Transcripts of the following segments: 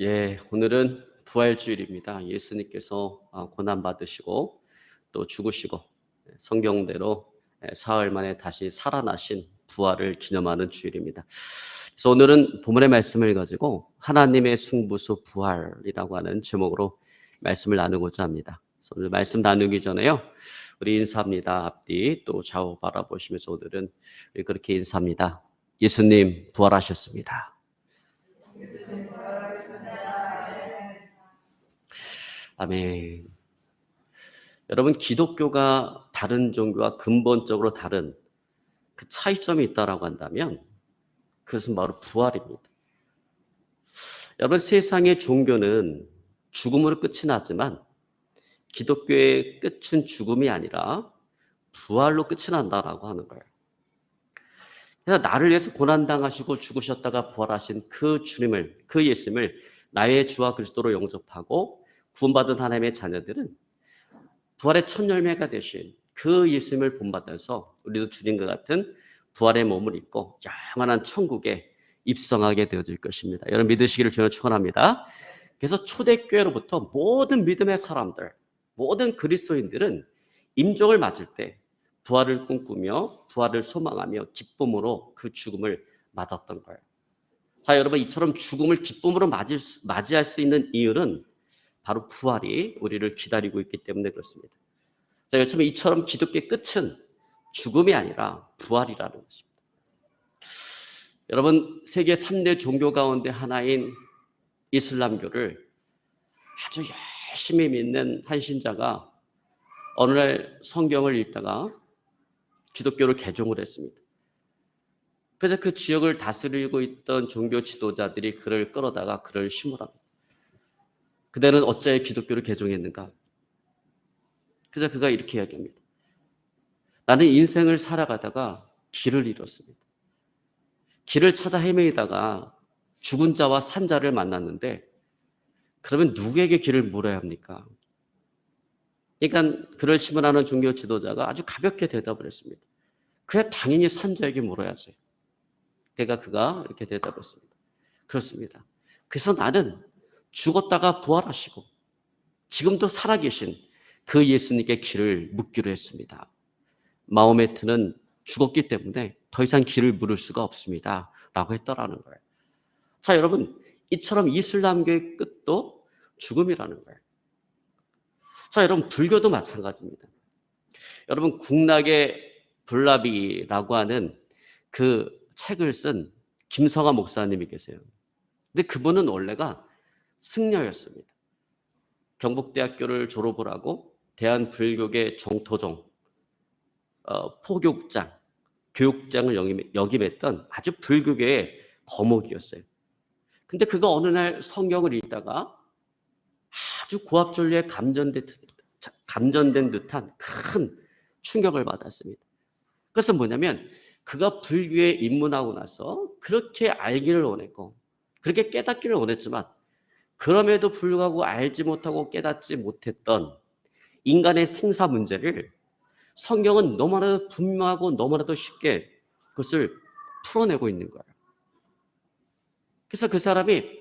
오늘은 부활주일입니다. 예수님께서 고난 받으시고 또 죽으시고 성경대로 사흘 만에 다시 살아나신 부활을 기념하는 주일입니다. 그래서 오늘은 본문의 말씀을 가지고 하나님의 승부수 부활이라고 하는 제목으로 말씀을 나누고자 합니다. 그래서 오늘 말씀 나누기 전에요, 우리 인사합니다. 앞뒤 또 좌우 바라보시면서 오늘은 그렇게 인사합니다. 예수님 부활하셨습니다. 아멘. 여러분, 기독교가 다른 종교와 근본적으로 다른 그 차이점이 있다라고 한다면 그것은 바로 부활입니다. 여러분, 세상의 종교는 죽음으로 끝이 나지만 기독교의 끝은 죽음이 아니라 부활로 끝이 난다라고 하는 거예요. 그래서 나를 위해서 고난당하시고 죽으셨다가 부활하신 그 주님을, 그 예수님을 나의 주와 그리스도로 영접하고 구원받은 하나님의 자녀들은 부활의 첫 열매가 되신 그 예수님을 본받아서 우리도 주님과 같은 부활의 몸을 입고 영원한 천국에 입성하게 되어질 것입니다. 여러분 믿으시기를 주여 축원합니다. 그래서 초대교회로부터 모든 믿음의 사람들, 모든 그리스도인들은 임종을 맞을 때 부활을 꿈꾸며 부활을 소망하며 기쁨으로 그 죽음을 맞았던 거예요. 자, 여러분, 이처럼 죽음을 기쁨으로 맞이할 수 있는 이유는 바로 부활이 우리를 기다리고 있기 때문에 그렇습니다. 자, 이처럼 기독교의 끝은 죽음이 아니라 부활이라는 것입니다. 여러분, 세계 3대 종교 가운데 하나인 이슬람교를 아주 열심히 믿는 한 신자가 어느 날 성경을 읽다가 기독교를 개종을 했습니다. 그래서 그 지역을 다스리고 있던 종교 지도자들이 그를 끌어다가 그를 심으랍니다. 그대는 어찌하여 기독교를 개종했는가? 그래서 그가 이렇게 이야기합니다. 나는 인생을 살아가다가 길을 잃었습니다. 길을 찾아 헤매다가 죽은 자와 산 자를 만났는데 그러면 누구에게 길을 물어야 합니까? 그러니까 그를 심으라는 종교 지도자가 아주 가볍게 대답을 했습니다. 그래, 당연히 산 자에게 물어야지. 그가 이렇게 대답했습니다. 그렇습니다. 그래서 나는 죽었다가 부활하시고 지금도 살아계신 그 예수님께 길을 묻기로 했습니다. 마호메트는 죽었기 때문에 더 이상 길을 물을 수가 없습니다. 라고 했더라는 거예요. 자, 여러분, 이처럼 이슬람교의 끝도 죽음이라는 거예요. 자, 여러분, 불교도 마찬가지입니다. 여러분, 국락의 불나비라고 하는 그 책을 쓴 김성하 목사님이 계세요. 근데 그분은 원래가 승려였습니다. 경북대학교를 졸업을 하고 대한불교계 정토종, 포교국장, 교육장을 역임했던 아주 불교계의 거목이었어요. 근데 그가 어느 날 성경을 읽다가 아주 고압전류에 감전된 듯한 큰 충격을 받았습니다. 그래서 뭐냐면 그가 불교에 입문하고 나서 그렇게 알기를 원했고 그렇게 깨닫기를 원했지만 그럼에도 불구하고 알지 못하고 깨닫지 못했던 인간의 생사 문제를 성경은 너무나도 분명하고 너무나도 쉽게 그것을 풀어내고 있는 거예요. 그래서 그 사람이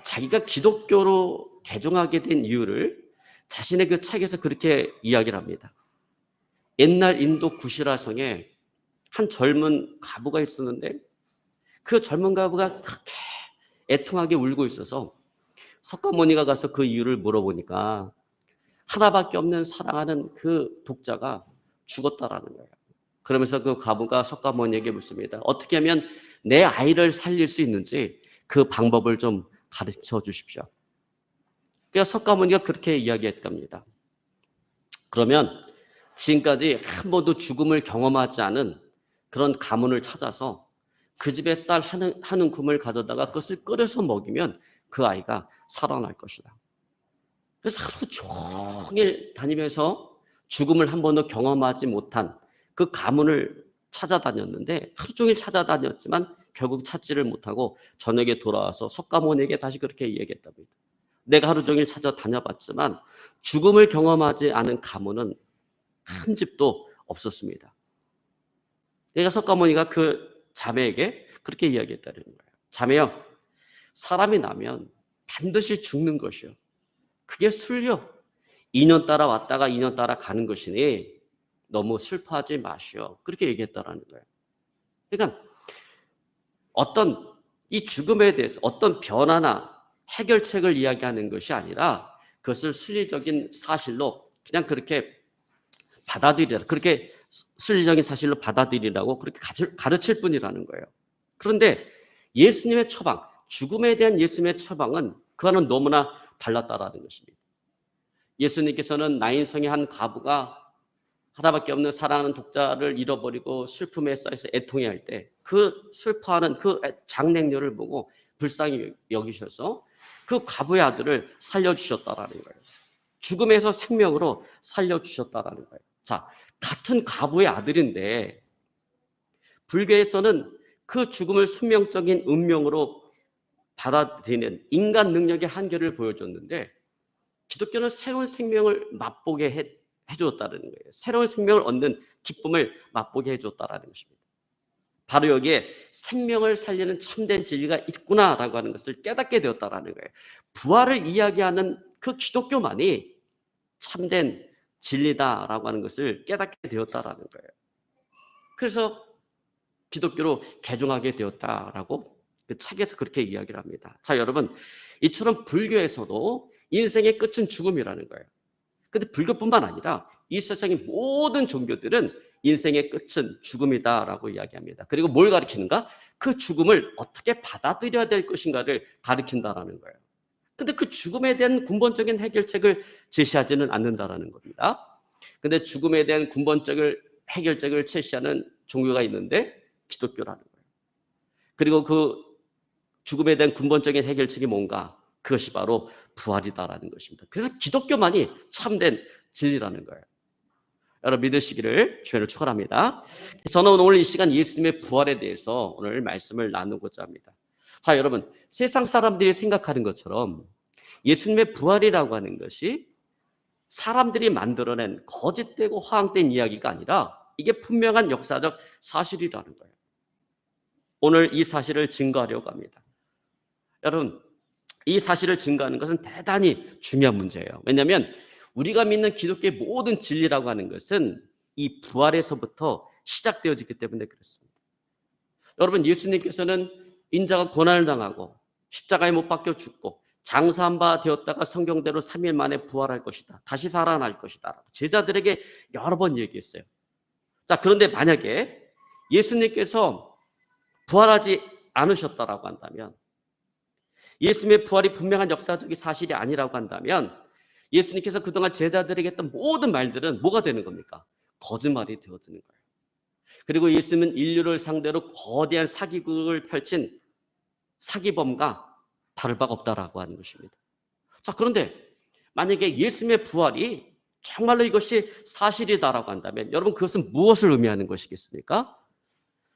자기가 기독교로 개종하게 된 이유를 자신의 그 책에서 그렇게 이야기를 합니다. 옛날 인도 구시라성에 한 젊은 과부가 있었는데 그 젊은 과부가 그렇게 애통하게 울고 있어서 석가모니가 가서 그 이유를 물어보니까 하나밖에 없는 사랑하는 그 독자가 죽었다라는 거예요. 그러면서 그 과부가 석가모니에게 묻습니다. 어떻게 하면 내 아이를 살릴 수 있는지 그 방법을 좀 가르쳐 주십시오. 그래서 석가모니가 그렇게 이야기했답니다. 그러면 지금까지 한 번도 죽음을 경험하지 않은 그런 가문을 찾아서 그 집에 쌀 한 움큼을 가져다가 그것을 끓여서 먹이면 그 아이가 살아날 것이다. 그래서 하루 종일 다니면서 죽음을 한 번도 경험하지 못한 그 가문을 찾아다녔는데 하루 종일 찾아다녔지만 결국 찾지를 못하고 저녁에 돌아와서 석가모니에게 다시 그렇게 얘기했답니다. 내가 하루 종일 찾아다녀봤지만 죽음을 경험하지 않은 가문은 한 집도 없었습니다. 그러니까 석가모니가 그 자매에게 그렇게 이야기했다는 거예요. 자매요, 사람이 나면 반드시 죽는 것이요. 그게 술요. 2년 따라 왔다가 2년 따라 가는 것이니 너무 슬퍼하지 마시오. 그렇게 얘기했다라는 거예요. 그러니까 어떤 이 죽음에 대해서 어떤 변화나 해결책을 이야기하는 것이 아니라 그것을 순리적인 사실로 그냥 그렇게 받아들이라, 그렇게 순리적인 사실로 받아들이라고 그렇게 가르칠 뿐이라는 거예요. 그런데 예수님의 처방, 죽음에 대한 예수님의 처방은 그와는 너무나 달랐다라는 것입니다. 예수님께서는 나인성의 한 과부가 하나밖에 없는 사랑하는 독자를 잃어버리고 슬픔에 쌓여서 애통해할 때 그 슬퍼하는 그 장례녀를 보고 불쌍히 여기셔서 그 과부의 아들을 살려주셨다라는 거예요. 죽음에서 생명으로 살려주셨다라는 거예요. 자, 같은 과부의 아들인데 불교에서는 그 죽음을 숙명적인 운명으로 받아들이는 인간 능력의 한계를 보여줬는데 기독교는 새로운 생명을 맛보게 해줬다는 거예요. 새로운 생명을 얻는 기쁨을 맛보게 해줬다는 것입니다. 바로 여기에 생명을 살리는 참된 진리가 있구나라고 하는 것을 깨닫게 되었다는 거예요. 부활을 이야기하는 그 기독교만이 참된 진리다라고 하는 것을 깨닫게 되었다는 거예요. 그래서 기독교로 개종하게 되었다라고 그 책에서 그렇게 이야기를 합니다. 자, 여러분, 이처럼 불교에서도 인생의 끝은 죽음이라는 거예요. 근데 불교뿐만 아니라 이 세상의 모든 종교들은 인생의 끝은 죽음이다라고 이야기합니다. 그리고 뭘 가리키는가? 그 죽음을 어떻게 받아들여야 될 것인가를 가리킨다라는 거예요. 근데 그 죽음에 대한 근본적인 해결책을 제시하지는 않는다라는 겁니다. 근데 죽음에 대한 근본적인 해결책을 제시하는 종교가 있는데 기독교라는 거예요. 그리고 그 죽음에 대한 근본적인 해결책이 뭔가? 그것이 바로 부활이다라는 것입니다. 그래서 기독교만이 참된 진리라는 거예요. 여러분 믿으시기를 주님을 축원합니다. 저는 오늘 이 시간 예수님의 부활에 대해서 오늘 말씀을 나누고자 합니다. 자, 여러분, 세상 사람들이 생각하는 것처럼 예수님의 부활이라고 하는 것이 사람들이 만들어낸 거짓되고 허황된 이야기가 아니라 이게 분명한 역사적 사실이라는 거예요. 오늘 이 사실을 증거하려고 합니다. 여러분, 이 사실을 증거하는 것은 대단히 중요한 문제예요. 왜냐하면 우리가 믿는 기독교의 모든 진리라고 하는 것은 이 부활에서부터 시작되어지기 때문에 그렇습니다. 여러분, 예수님께서는 인자가 고난을 당하고 십자가에 못 박혀 죽고 장사한 바 되었다가 성경대로 3일 만에 부활할 것이다. 다시 살아날 것이다. 제자들에게 여러 번 얘기했어요. 자, 그런데 만약에 예수님께서 부활하지 않으셨다라고 한다면, 예수님의 부활이 분명한 역사적인 사실이 아니라고 한다면 예수님께서 그동안 제자들에게 했던 모든 말들은 뭐가 되는 겁니까? 거짓말이 되어지는 거예요. 그리고 예수님은 인류를 상대로 거대한 사기극을 펼친 사기범과 다를 바가 없다라고 하는 것입니다. 자, 그런데 만약에 예수님의 부활이 정말로 이것이 사실이다라고 한다면 여러분 그것은 무엇을 의미하는 것이겠습니까?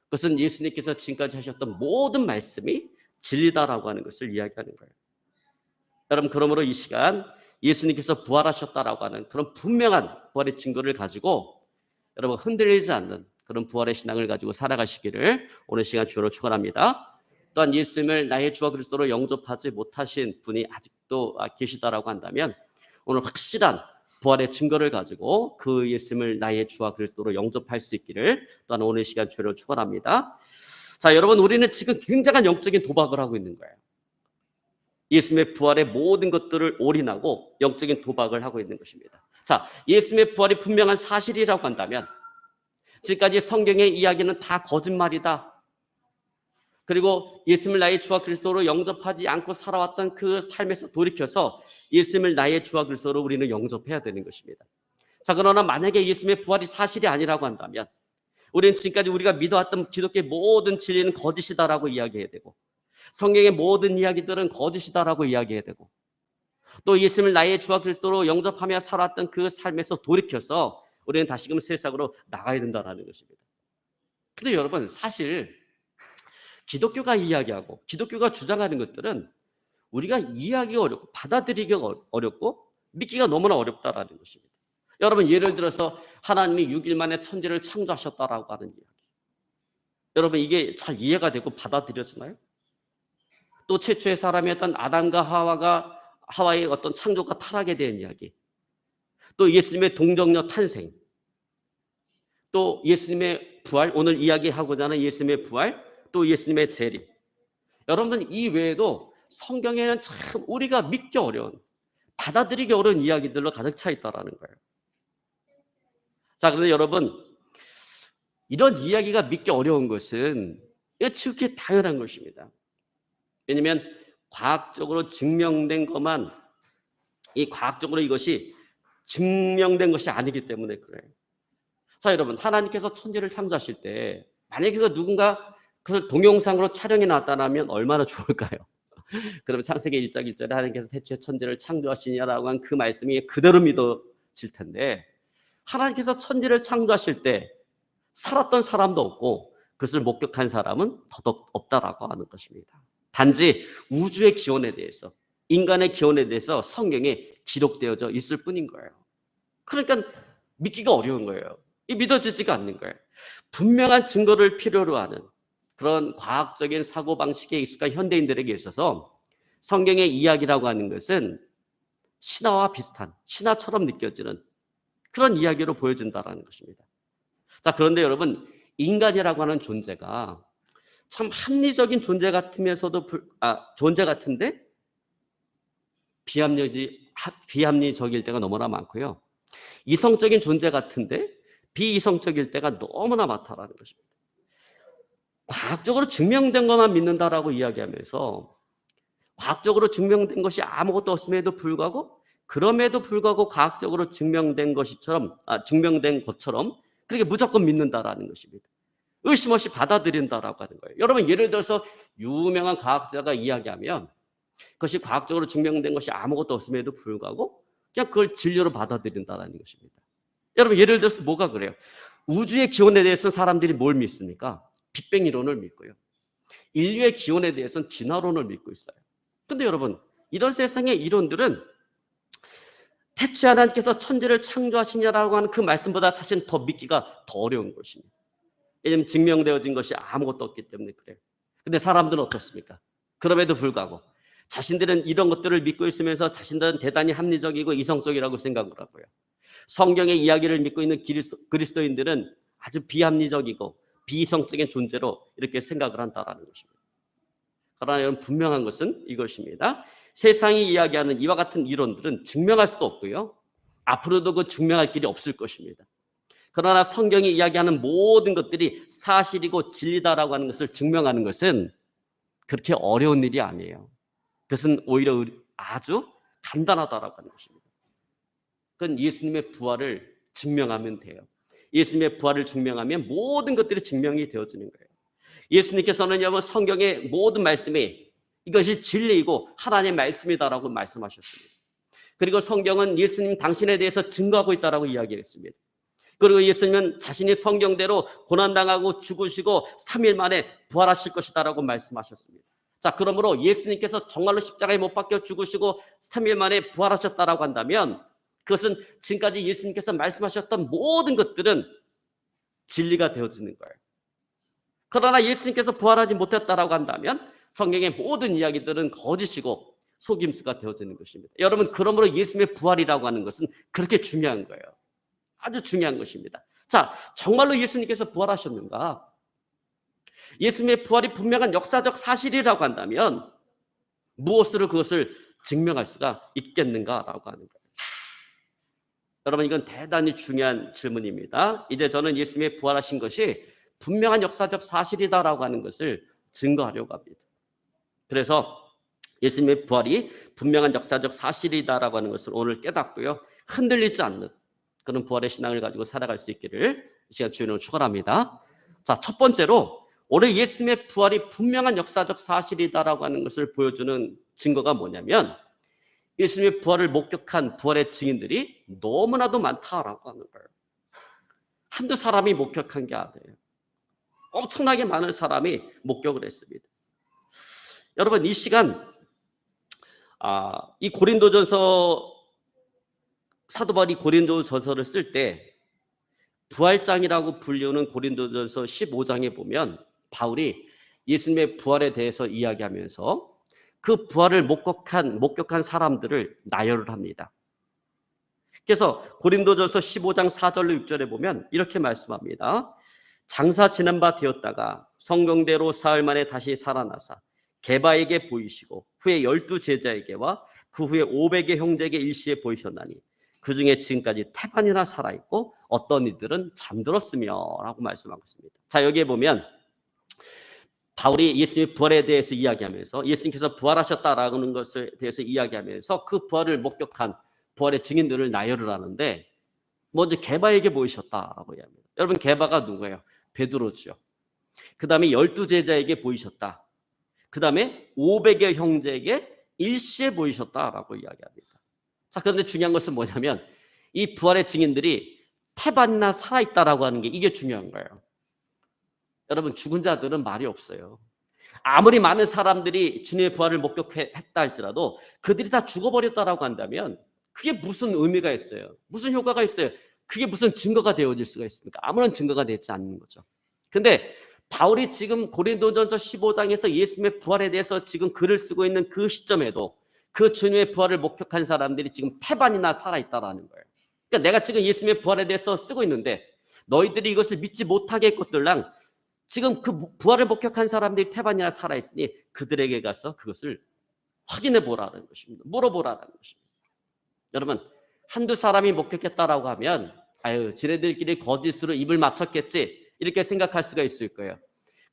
그것은 예수님께서 지금까지 하셨던 모든 말씀이 진리다라고 하는 것을 이야기하는 거예요. 여러분, 그러므로 이 시간 예수님께서 부활하셨다라고 하는 그런 분명한 부활의 증거를 가지고 여러분 흔들리지 않는 그런 부활의 신앙을 가지고 살아가시기를 오늘 시간 주로 축원합니다. 또한 예수님을 나의 주와 그리스도로 영접하지 못하신 분이 아직도 계시다라고 한다면 오늘 확실한 부활의 증거를 가지고 그 예수님을 나의 주와 그리스도로 영접할 수 있기를 또한 오늘 시간 주로 축원합니다. 자, 여러분, 우리는 지금 굉장한 영적인 도박을 하고 있는 거예요. 예수님의 부활의 모든 것들을 올인하고 영적인 도박을 하고 있는 것입니다. 자, 예수님의 부활이 분명한 사실이라고 한다면 지금까지 성경의 이야기는 다 거짓말이다. 그리고 예수님을 나의 주와 그리스도로 영접하지 않고 살아왔던 그 삶에서 돌이켜서 예수님을 나의 주와 그리스도로 우리는 영접해야 되는 것입니다. 자, 그러나 만약에 예수님의 부활이 사실이 아니라고 한다면 우리는 지금까지 우리가 믿어왔던 기독교의 모든 진리는 거짓이다라고 이야기해야 되고 성경의 모든 이야기들은 거짓이다라고 이야기해야 되고 또 예수님을 나의 주와 그리스도로 영접하며 살았던 그 삶에서 돌이켜서 우리는 다시금 세상으로 나가야 된다는 것입니다. 근데 여러분, 사실 기독교가 이야기하고 기독교가 주장하는 것들은 우리가 이해하기가 어렵고 받아들이기가 어렵고 믿기가 너무나 어렵다라는 것입니다. 여러분, 예를 들어서 하나님이 6일 만에 천지를 창조하셨다라고 하는 이야기. 여러분, 이게 잘 이해가 되고 받아들여지나요? 또 최초의 사람이었던 아담과 하와의 어떤 창조가 타락에 대한 이야기, 또 예수님의 동정녀 탄생, 또 예수님의 부활, 오늘 이야기하고자 하는 예수님의 부활, 또 예수님의 재림. 여러분, 이 외에도 성경에는 참 우리가 믿기 어려운, 받아들이기 어려운 이야기들로 가득 차 있다라는 거예요. 자, 그런데 여러분, 이런 이야기가 믿기 어려운 것은 지극히 당연한 것입니다. 왜냐하면 과학적으로 증명된 것만, 이 과학적으로 이것이 증명된 것이 아니기 때문에 그래요. 자, 여러분, 하나님께서 천지를 창조하실 때 만약에 그 누군가 그걸 동영상으로 촬영해 놨다면 얼마나 좋을까요? 그러면 창세기 1장 1절에 하나님께서 태초에 천지를 창조하시냐라고 한 그 말씀이 그대로 믿어질 텐데, 하나님께서 천지를 창조하실 때 살았던 사람도 없고 그것을 목격한 사람은 더더욱 없다라고 하는 것입니다. 단지 우주의 기원에 대해서, 인간의 기원에 대해서 성경에 기록되어져 있을 뿐인 거예요. 그러니까 믿기가 어려운 거예요. 믿어지지가 않는 거예요. 분명한 증거를 필요로 하는 그런 과학적인 사고방식에 익숙한 현대인들에게 있어서 성경의 이야기라고 하는 것은 신화와 비슷한, 신화처럼 느껴지는 그런 이야기로 보여준다는 것입니다. 자, 그런데 여러분, 인간이라고 하는 존재가 참 합리적인 존재 같으면서도 존재 같은데 비합리적일 때가 너무나 많고요. 이성적인 존재 같은데 비이성적일 때가 너무나 많다라는 것입니다. 과학적으로 증명된 것만 믿는다라고 이야기하면서 과학적으로 증명된 것이 아무것도 없음에도 불구하고, 그럼에도 불구하고 과학적으로 증명된 것처럼 그렇게 무조건 믿는다라는 것입니다. 의심 없이 받아들인다라고 하는 거예요. 여러분, 예를 들어서 유명한 과학자가 이야기하면 그것이 과학적으로 증명된 것이 아무것도 없음에도 불구하고 그냥 그걸 진리로 받아들인다라는 것입니다. 여러분, 예를 들어서 뭐가 그래요? 우주의 기원에 대해서 사람들이 뭘 믿습니까? 빅뱅 이론을 믿고요. 인류의 기원에 대해서는 진화론을 믿고 있어요. 근데 여러분, 이런 세상의 이론들은 태초에 하나님께서 천지를 창조하시냐라고 하는 그 말씀보다 사실 더 믿기가 더 어려운 것입니다. 왜냐하면 증명되어진 것이 아무것도 없기 때문에 그래요. 근데 사람들은 어떻습니까? 그럼에도 불구하고 자신들은 이런 것들을 믿고 있으면서 자신들은 대단히 합리적이고 이성적이라고 생각을 하고요. 성경의 이야기를 믿고 있는 그리스도인들은 아주 비합리적이고 비이성적인 존재로 이렇게 생각을 한다는 것입니다. 그러나 여러분, 분명한 것은 이것입니다. 세상이 이야기하는 이와 같은 이론들은 증명할 수도 없고요. 앞으로도 그 증명할 길이 없을 것입니다. 그러나 성경이 이야기하는 모든 것들이 사실이고 진리다라고 하는 것을 증명하는 것은 그렇게 어려운 일이 아니에요. 그것은 오히려 아주 간단하다라고 하는 것입니다. 그건 예수님의 부활을 증명하면 돼요. 예수님의 부활을 증명하면 모든 것들이 증명이 되어지는 거예요. 예수님께서는 여러분, 성경의 모든 말씀이 이것이 진리이고 하나님의 말씀이다라고 말씀하셨습니다. 그리고 성경은 예수님 당신에 대해서 증거하고 있다라고 이야기했습니다. 그리고 예수님은 자신이 성경대로 고난당하고 죽으시고 3일 만에 부활하실 것이다라고 말씀하셨습니다. 자, 그러므로 예수님께서 정말로 십자가에 못 박혀 죽으시고 3일 만에 부활하셨다라고 한다면 그것은 지금까지 예수님께서 말씀하셨던 모든 것들은 진리가 되어지는 거예요. 그러나 예수님께서 부활하지 못했다라고 한다면 성경의 모든 이야기들은 거짓이고 속임수가 되어지는 것입니다. 여러분, 그러므로 예수님의 부활이라고 하는 것은 그렇게 중요한 거예요. 아주 중요한 것입니다. 자, 정말로 예수님께서 부활하셨는가? 예수님의 부활이 분명한 역사적 사실이라고 한다면 무엇으로 그것을 증명할 수가 있겠는가라고 하는 거예요. 여러분, 이건 대단히 중요한 질문입니다. 이제 저는 예수님의 부활하신 것이 분명한 역사적 사실이다라고 하는 것을 증거하려고 합니다. 그래서 예수님의 부활이 분명한 역사적 사실이다라고 하는 것을 오늘 깨닫고요, 흔들리지 않는 그런 부활의 신앙을 가지고 살아갈 수 있기를 이 시간 주님으로 축원합니다. 자, 첫 번째로 오늘 예수님의 부활이 분명한 역사적 사실이다라고 하는 것을 보여주는 증거가 뭐냐면 예수님의 부활을 목격한 부활의 증인들이 너무나도 많다라고 하는 거예요. 한두 사람이 목격한 게 아니에요. 엄청나게 많은 사람이 목격을 했습니다. 여러분, 이 시간 이 고린도전서, 사도 바울이 고린도전서를 쓸 때 부활장이라고 불리우는 고린도전서 15장에 보면 바울이 예수님의 부활에 대해서 이야기하면서 그 부활을 목격한 사람들을 나열을 합니다. 그래서 고린도전서 15장 4절로 6절에 보면 이렇게 말씀합니다. 장사 지낸 바 되었다가 성경대로 사흘 만에 다시 살아나사 게바에게 보이시고 후에 12 제자에게와 그 후에 500의 형제에게 일시에 보이셨나니 그 중에 지금까지 태반이나 살아있고 어떤 이들은 잠들었으며 라고 말씀하고 있습니다. 자, 여기에 보면 바울이 예수님의 부활에 대해서 이야기하면서 예수님께서 부활하셨다라는 것에 대해서 이야기하면서 그 부활을 목격한 부활의 증인들을 나열을 하는데 먼저 게바에게 보이셨다라고 이야기합니다. 여러분, 게바가 누구예요? 베드로죠. 그 다음에 12 제자에게 보이셨다. 그 다음에 500의 형제에게 일시에 보이셨다라고 이야기합니다. 자, 그런데 중요한 것은 뭐냐면 이 부활의 증인들이 태반이나 살아있다라고 하는 게 이게 중요한 거예요. 여러분, 죽은 자들은 말이 없어요. 아무리 많은 사람들이 주님의 부활을 목격했다 할지라도 그들이 다 죽어버렸다라고 한다면 그게 무슨 의미가 있어요? 무슨 효과가 있어요? 그게 무슨 증거가 되어질 수가 있습니까? 아무런 증거가 되지 않는 거죠. 근데 바울이 지금 고린도전서 15장에서 예수님의 부활에 대해서 지금 글을 쓰고 있는 그 시점에도 그 주님의 부활을 목격한 사람들이 지금 태반이나 살아있다라는 거예요. 그러니까 내가 지금 예수님의 부활에 대해서 쓰고 있는데 너희들이 이것을 믿지 못하게 했것들랑 지금 그 부활을 목격한 사람들이 태반이나 살아있으니 그들에게 가서 그것을 확인해 보라는 것입니다. 물어보라는 것입니다. 여러분, 한두 사람이 목격했다라고 하면 아유, 지네들끼리 거짓으로 입을 맞췄겠지 이렇게 생각할 수가 있을 거예요.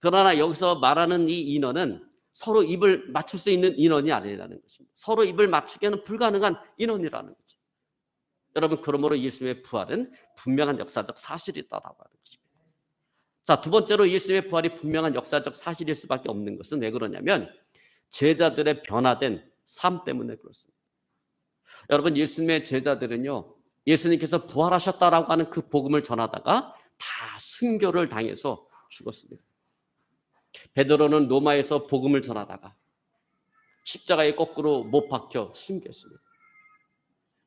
그러나 여기서 말하는 이 인원은 서로 입을 맞출 수 있는 인원이 아니라는 것입니다. 서로 입을 맞추기에는 불가능한 인원이라는 거죠. 여러분, 그러므로 예수님의 부활은 분명한 역사적 사실이다라고 하는 것입니다. 자, 두 번째로 예수님의 부활이 분명한 역사적 사실일 수밖에 없는 것은 왜 그러냐면 제자들의 변화된 삶 때문에 그렇습니다. 여러분, 예수님의 제자들은요, 예수님께서 부활하셨다라고 하는 그 복음을 전하다가 다 순교를 당해서 죽었습니다. 베드로는 로마에서 복음을 전하다가 십자가에 거꾸로 못 박혀 순교했습니다.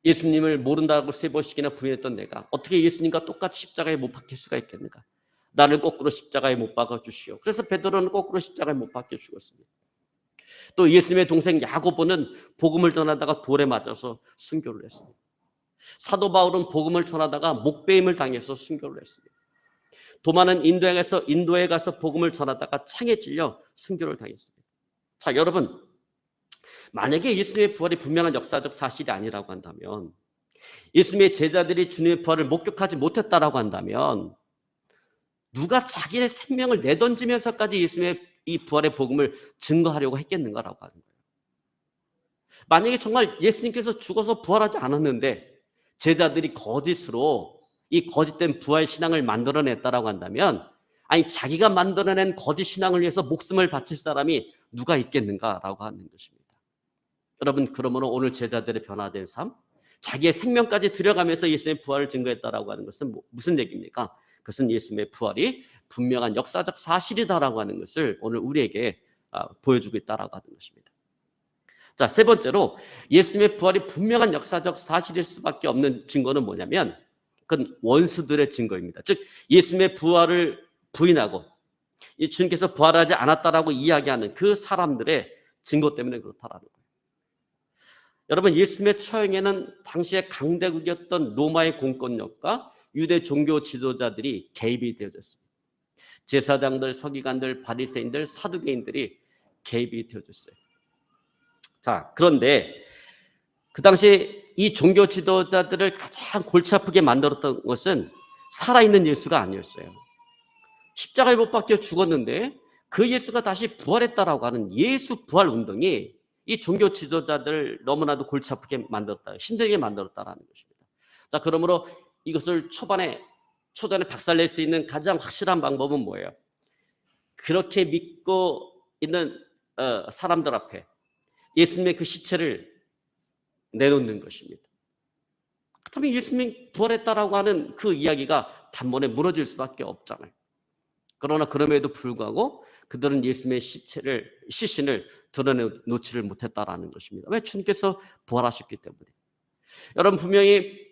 예수님을 모른다고 3번씩이나 부인했던 내가 어떻게 예수님과 똑같이 십자가에 못 박힐 수가 있겠는가? 나를 거꾸로 십자가에 못 박아 주시오. 그래서 베드로는 거꾸로 십자가에 못 박혀 죽었습니다. 또 예수님의 동생 야고보는 복음을 전하다가 돌에 맞아서 순교를 했습니다. 사도 바울은 복음을 전하다가 목베임을 당해서 순교를 했습니다. 도마는 인도에 가서 복음을 전하다가 창에 찔려 순교를 당했습니다. 자, 여러분, 만약에 예수님의 부활이 분명한 역사적 사실이 아니라고 한다면, 예수님의 제자들이 주님의 부활을 목격하지 못했다라고 한다면 누가 자기의 생명을 내던지면서까지 예수님의 이 부활의 복음을 증거하려고 했겠는가라고 하는 거예요. 만약에 정말 예수님께서 죽어서 부활하지 않았는데 제자들이 거짓으로 이 거짓된 부활 신앙을 만들어냈다라고 한다면, 아니 자기가 만들어낸 거짓 신앙을 위해서 목숨을 바칠 사람이 누가 있겠는가라고 하는 것입니다. 여러분, 그러므로 오늘 제자들의 변화된 삶, 자기의 생명까지 들여가면서 예수님의 부활을 증거했다라고 하는 것은 무슨 얘기입니까? 그것은 예수님의 부활이 분명한 역사적 사실이다라고 하는 것을 오늘 우리에게 보여주고 있다라고 하는 것입니다. 자, 세 번째로 예수님의 부활이 분명한 역사적 사실일 수밖에 없는 증거는 뭐냐면 그건 원수들의 증거입니다. 즉 예수님의 부활을 부인하고 주님께서 부활하지 않았다라고 이야기하는 그 사람들의 증거 때문에 그렇다라는 거예요. 여러분, 예수님의 처형에는 당시에 강대국이었던 로마의 공권력과 유대 종교 지도자들이 개입이 되어졌습니다. 제사장들, 서기관들, 바리새인들, 사두개인들이 개입이 되어졌어요. 자, 그런데 그 당시 이 종교 지도자들을 가장 골치 아프게 만들었던 것은 살아있는 예수가 아니었어요. 십자가에 못 박혀 죽었는데 그 예수가 다시 부활했다라고 하는 예수 부활 운동이 이 종교 지도자들 너무나도 골치 아프게 만들었다, 힘들게 만들었다라는 것입니다. 자, 그러므로 이것을 초전에 박살낼 수 있는 가장 확실한 방법은 뭐예요? 그렇게 믿고 있는 사람들 앞에 예수님의 그 시체를 내놓는 것입니다. 그렇다면 예수님이 부활했다라고 하는 그 이야기가 단번에 무너질 수밖에 없잖아요. 그러나 그럼에도 불구하고 그들은 예수님의 시신을 드러내놓지를 못했다라는 것입니다. 왜? 주님께서 부활하셨기 때문에. 여러분, 분명히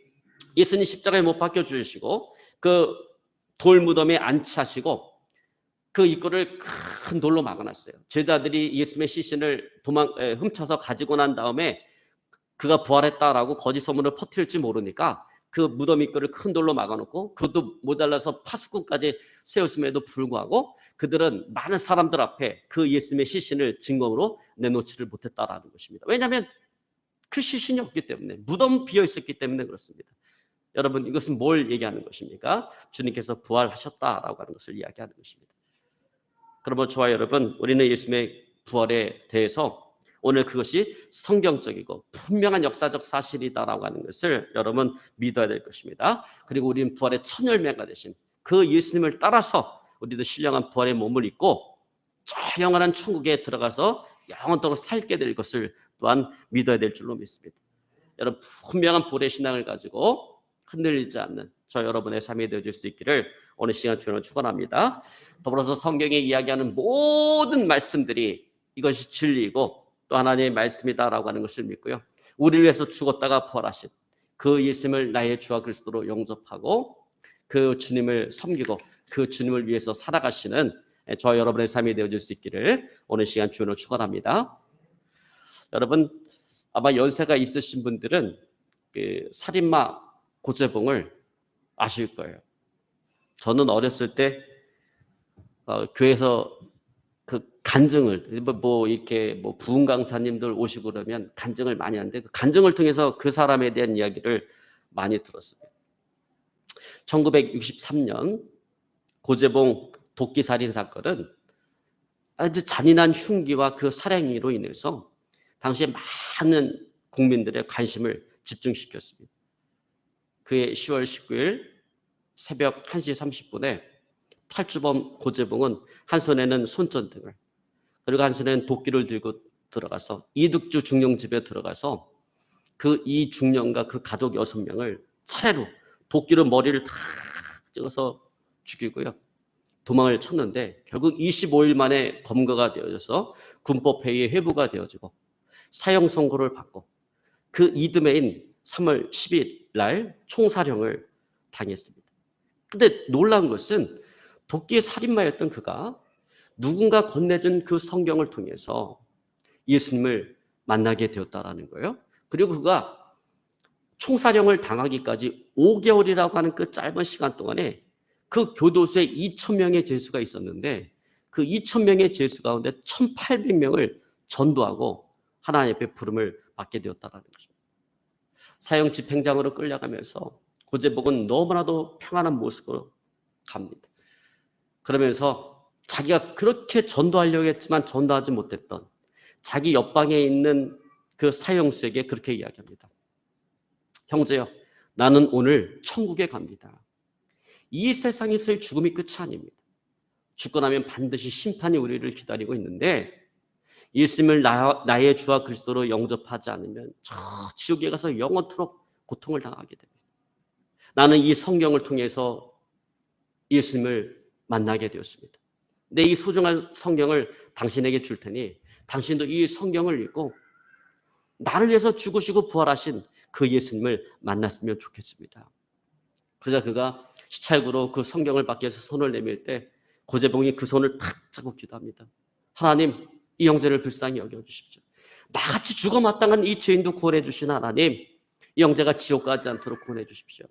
예수님 십자가에 못 박혀 주시고 그 돌무덤에 안치하시고 그 입구를 큰 돌로 막아놨어요. 제자들이 예수님의 시신을 훔쳐서 가지고 난 다음에 그가 부활했다라고 거짓 소문을 퍼뜨릴지 모르니까 그 무덤 입구를 큰 돌로 막아놓고, 그것도 모자라서 파수꾼까지 세웠음에도 불구하고 그들은 많은 사람들 앞에 그 예수님의 시신을 증거로 내놓지를 못했다라는 것입니다. 왜냐하면 그 시신이 없기 때문에, 무덤 비어 있었기 때문에 그렇습니다. 여러분, 이것은 뭘 얘기하는 것입니까? 주님께서 부활하셨다라고 하는 것을 이야기하는 것입니다. 그러면 저와 여러분, 우리는 예수님의 부활에 대해서 오늘 그것이 성경적이고 분명한 역사적 사실이다라고 하는 것을 여러분 믿어야 될 것입니다. 그리고 우리는 부활의 첫 열매가 되신 그 예수님을 따라서 우리도 신령한 부활의 몸을 입고 저 영원한 천국에 들어가서 영원토록 살게 될 것을 또한 믿어야 될 줄로 믿습니다. 여러분, 분명한 부활의 신앙을 가지고 흔들리지 않는 저 여러분의 삶이 되어질 수 있기를 오늘 시간 주님을 축원합니다. 더불어서 성경에 이야기하는 모든 말씀들이 이것이 진리이고 또 하나님의 말씀이다라고 하는 것을 믿고요. 우리를 위해서 죽었다가 부활하신 그 예수님을 나의 주와 그리스도로 영접하고 그 주님을 섬기고 그 주님을 위해서 살아가시는 저 여러분의 삶이 되어질 수 있기를 오늘 시간 주님을 축원합니다. 여러분, 아마 연세가 있으신 분들은 그 살인마 고재봉을 아실 거예요. 저는 어렸을 때 교회에서 그 간증을 이렇게 부흥 강사님들 오시고 그러면 간증을 많이 하는데, 그 간증을 통해서 그 사람에 대한 이야기를 많이 들었습니다. 1963년 고재봉 도끼 살인 사건은 아주 잔인한 흉기와 그 살행위로 인해서 당시에 많은 국민들의 관심을 집중시켰습니다. 그해 10월 19일 새벽 1시 30분에 탈주범 고재봉은 한 손에는 손전등을, 그리고 한 손에는 도끼를 들고 들어가서 이득주 중령집에 들어가서 그 이중령과 그 가족 6명을 차례로 도끼로 머리를 다 찍어서 죽이고요. 도망을 쳤는데 결국 25일 만에 검거가 되어져서 군법회의에 회부가 되어지고 사형 선고를 받고 그 이듬해인 3월 10일 날 총사령을 당했습니다. 근데 놀라운 것은 도끼의 살인마였던 그가 누군가 건네준 그 성경을 통해서 예수님을 만나게 되었다라는 거예요. 그리고 그가 총사령을 당하기까지 5개월이라고 하는 그 짧은 시간 동안에 그 교도소에 2,000명의 죄수가 있었는데 그 2,000명의 죄수 가운데 1,800명을 전도하고 하나님 앞에 부름을 받게 되었다라는 것입니다. 사형 집행장으로 끌려가면서 고재봉은 너무나도 평안한 모습으로 갑니다. 그러면서 자기가 그렇게 전도하려고 했지만 전도하지 못했던 자기 옆방에 있는 그 사형수에게 그렇게 이야기합니다. 형제여, 나는 오늘 천국에 갑니다. 이 세상에서의 죽음이 끝이 아닙니다. 죽고 나면 반드시 심판이 우리를 기다리고 있는데 예수님을 나의 주와 그리스도로 영접하지 않으면 저 지옥에 가서 영원토록 고통을 당하게 됩니다. 나는 이 성경을 통해서 예수님을 만나게 되었습니다. 내 이 소중한 성경을 당신에게 줄 테니 당신도 이 성경을 읽고 나를 위해서 죽으시고 부활하신 그 예수님을 만났으면 좋겠습니다. 그러자 그가 시찰구로 그 성경을 밖에서 손을 내밀 때 고재봉이 그 손을 탁 잡고 기도합니다. 하나님, 이 형제를 불쌍히 여겨주십시오. 나같이 죽어 마땅한 이 죄인도 구원해 주신 하나님, 이 형제가 지옥 가지 않도록 구원해 주십시오.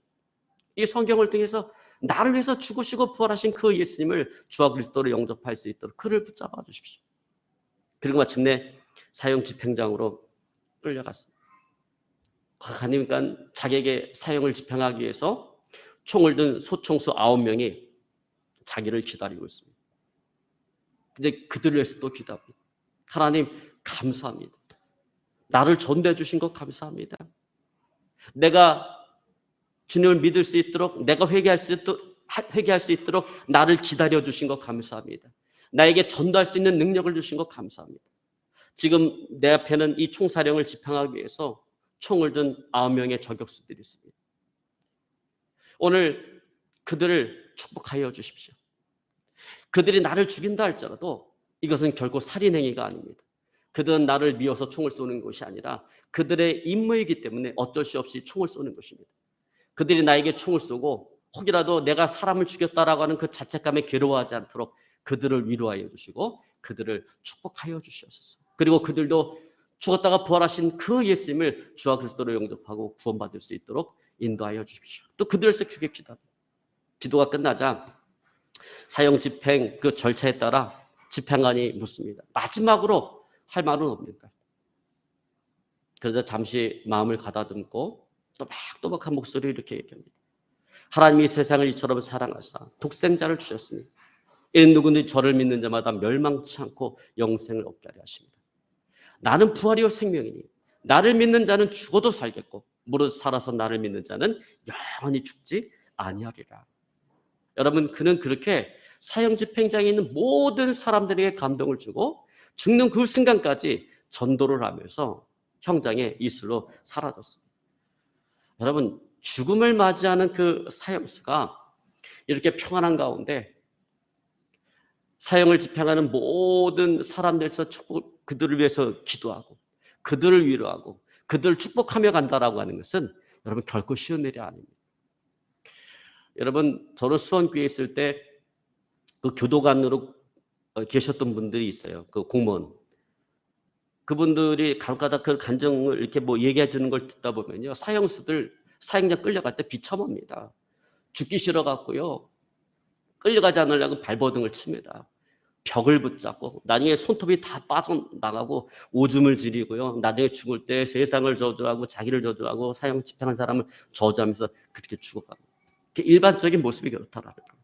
이 성경을 통해서 나를 위해서 죽으시고 부활하신 그 예수님을 주와 그리스도로 영접할 수 있도록 그를 붙잡아 주십시오. 그리고 마침내 사형 집행장으로 끌려갔습니다. 그러니까 자기에게 사형을 집행하기 위해서 총을 든 소총수 9명이 자기를 기다리고 있습니다. 이제 그들을 위해서 또 기도합니다. 하나님, 감사합니다. 나를 전도해 주신 것 감사합니다. 내가 주님을 믿을 수 있도록, 내가 회개할 수 있도록 나를 기다려 주신 것 감사합니다. 나에게 전도할 수 있는 능력을 주신 것 감사합니다. 지금 내 앞에는 이 총사령을 집행하기 위해서 총을 든 9명의 저격수들이 있습니다. 오늘 그들을 축복하여 주십시오. 그들이 나를 죽인다 할지라도 이것은 결코 살인행위가 아닙니다. 그들은 나를 미워서 총을 쏘는 것이 아니라 그들의 임무이기 때문에 어쩔 수 없이 총을 쏘는 것입니다. 그들이 나에게 총을 쏘고 혹이라도 내가 사람을 죽였다라고 하는 그 자책감에 괴로워하지 않도록 그들을 위로하여 주시고 그들을 축복하여 주시옵소서. 그리고 그들도 죽었다가 부활하신 그 예수님을 주와 그리스도로 영접하고 구원받을 수 있도록 인도하여 주십시오. 또 그들에서 크게 기도합니다. 기도가 끝나자 사형 집행 그 절차에 따라 집행관이 묻습니다. 마지막으로 할 말은 뭡니까? 그래서 잠시 마음을 가다듬고 또박또박한 목소리로 이렇게 얘기합니다. 하나님이 세상을 이처럼 사랑하사 독생자를 주셨으니 이는 누구든지 저를 믿는 자마다 멸망치 않고 영생을 얻게 하려 하십니다. 나는 부활이요 생명이니 나를 믿는 자는 죽어도 살겠고 무릇 살아서 나를 믿는 자는 영원히 죽지 아니하리라. 여러분, 그는 그렇게 사형 집행장에 있는 모든 사람들에게 감동을 주고 죽는 그 순간까지 전도를 하면서 형장의 이슬로 사라졌습니다. 여러분, 죽음을 맞이하는 그 사형수가 이렇게 평안한 가운데 사형을 집행하는 모든 사람들에서 그들을 위해서 기도하고 그들을 위로하고 그들을 축복하며 간다라고 하는 것은 여러분 결코 쉬운 일이 아닙니다. 여러분, 저는 수원교회에 있을 때 그 교도관으로 계셨던 분들이 있어요. 그 공무원. 그분들이 간혹가다 그 간증을 이렇게 뭐 얘기해 주는 걸 듣다 보면요, 사형수들 사형장 끌려갈 때 비참합니다. 죽기 싫어 갖고요, 끌려가지 않으려고 발버둥을 칩니다. 벽을 붙잡고 나중에 손톱이 다 빠져나가고 오줌을 지리고요, 나중에 죽을 때 세상을 저주하고 자기를 저주하고 사형 집행한 사람을 저주하면서 그렇게 죽어가고, 일반적인 모습이 그렇다라는 거예요.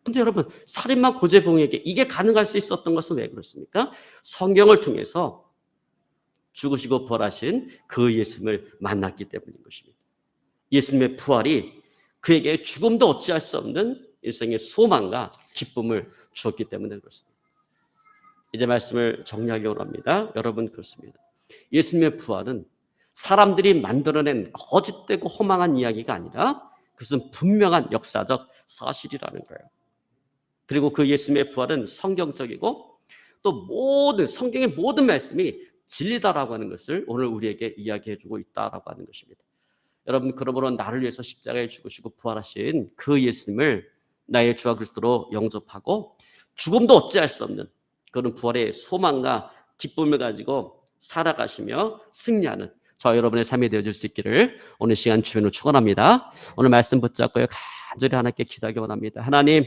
근데 여러분, 살인마 고재봉에게 이게 가능할 수 있었던 것은 왜 그렇습니까? 성경을 통해서 죽으시고 부활하신 그 예수님을 만났기 때문인 것입니다. 예수님의 부활이 그에게 죽음도 어찌할 수 없는 일생의 소망과 기쁨을 주었기 때문에 그렇습니다. 이제 말씀을 정리하려고 합니다. 여러분, 그렇습니다. 예수님의 부활은 사람들이 만들어낸 거짓되고 허망한 이야기가 아니라 그것은 분명한 역사적 사실이라는 거예요. 그리고 그 예수님의 부활은 성경적이고 또 모든 성경의 모든 말씀이 진리다라고 하는 것을 오늘 우리에게 이야기해주고 있다라고 하는 것입니다. 여러분, 그러므로 나를 위해서 십자가에 죽으시고 부활하신 그 예수님을 나의 주와 그리스도로 영접하고 죽음도 어찌할 수 없는 그런 부활의 소망과 기쁨을 가지고 살아가시며 승리하는 저와 여러분의 삶이 되어줄 수 있기를 오늘 시간 주님으로 축원합니다. 오늘 말씀 붙잡고 간절히 하나님께 기도하기 원합니다. 하나님,